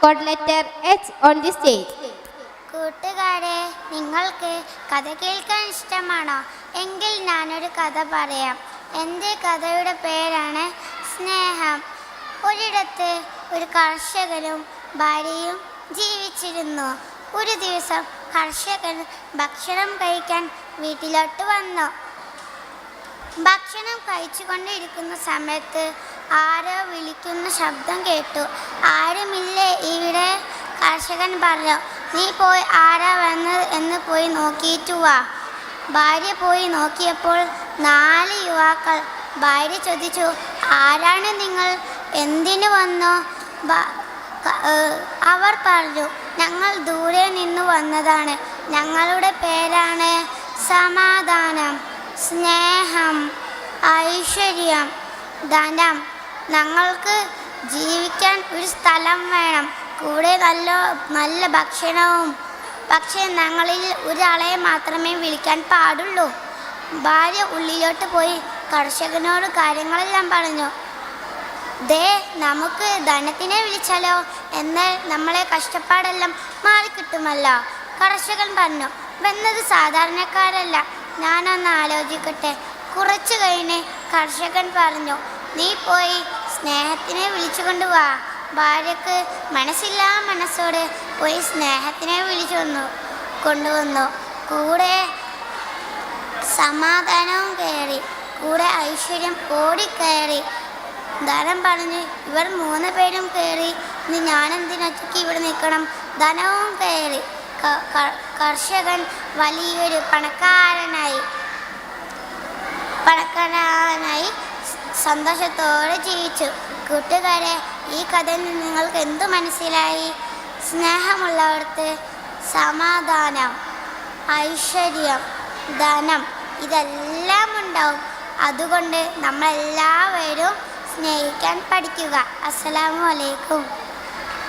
code letter H on the stage. കൂട്ടുകാരെ, നിങ്ങൾക്ക് കഥ കേൾക്കാൻ ഇഷ്ടമാണോ? എങ്കിൽ ഞാനൊരു കഥ പറയാം. എൻ്റെ കഥയുടെ പേരാണ് സ്നേഹം. ഒരിടത്ത് ഒരു കർഷകനും ഭാര്യയും ജീവിച്ചിരുന്നു. ഒരു ദിവസം കർഷകൻ ഭക്ഷണം കഴിക്കാൻ വീട്ടിലോട്ട് വന്നു. ഭക്ഷണം കഴിച്ചുകൊണ്ടിരിക്കുന്ന സമയത്ത് ആരോ വിളിക്കുന്ന ശബ്ദം കേട്ടു. ആരുമില്ലേ ഇവിടെ? കർഷകൻ പറഞ്ഞു. നീ പോയി ആരാ വന്നത് എന്ന് പോയി നോക്കിയിട്ടു വാ. ഭാര്യ പോയി നോക്കിയപ്പോൾ 4 യുവാക്കൾ. ഭാര്യ ചോദിച്ചു, ആരാണ് നിങ്ങൾ? എന്തിനു വന്നു? അവർ പറഞ്ഞു, ഞങ്ങൾ ദൂരെ നിന്ന് വന്നതാണ്. ഞങ്ങളുടെ പേരാണ് സമാധാനം, സ്നേഹം, ഐശ്വര്യം, ധനം. ഞങ്ങൾക്ക് ജീവിക്കാൻ ഒരു സ്ഥലം വേണം, കൂടെ നല്ല ഭക്ഷണവും. പക്ഷേ ഞങ്ങളിൽ ഒരാളെ മാത്രമേ വിളിക്കാൻ പാടുള്ളൂ. ഭാര്യ ഉള്ളിലോട്ട് പോയി കർഷകനോട് കാര്യങ്ങളെല്ലാം പറഞ്ഞു. നമുക്ക് ധനത്തിനെ വിളിച്ചാലോ, എന്നാൽ നമ്മളെ കഷ്ടപ്പാടെല്ലാം മാറിക്കിട്ടുമല്ലോ. കർഷകൻ പറഞ്ഞു, വന്നത് സാധാരണക്കാരല്ല, ഞാനൊന്ന് ആലോചിക്കട്ടെ. കുറച്ചു കഴിഞ്ഞ് കർഷകൻ പറഞ്ഞു, നീ പോയി സ്നേഹത്തിനെ വിളിച്ചു വാ. ഭാര്യക്ക് മനസ്സില്ലാ മനസ്സോടെ പോയി സ്നേഹത്തിനെ കൊണ്ടുവന്നു. കൂടെ സമാധാനവും കയറി, കൂടെ ഐശ്വര്യം ഓടിക്കയറി. ധനം പറഞ്ഞ് ഇവർ 3 പേരും കയറി. ഇനി ഞാനെന്തിനൊറ്റയ്ക്ക് ഇവിടെ നിൽക്കണം? ധനവും കയറി. കർഷകൻ വലിയൊരു പണക്കാരനായി സന്തോഷത്തോടെ ജീവിച്ചു. കൂട്ടുകാരെ, ഈ കഥയിൽ നിന്ന് നിങ്ങൾക്ക് എന്തു മനസ്സിലായി? സ്നേഹമുള്ളവർക്ക് സമാധാനം, ഐശ്വര്യം, ധനം ഇതെല്ലാം ഉണ്ടാവും. അതുകൊണ്ട് നമ്മളെല്ലാവരും സ്നേഹിക്കാൻ പഠിക്കുക. അസ്സലാമു അലൈക്കും.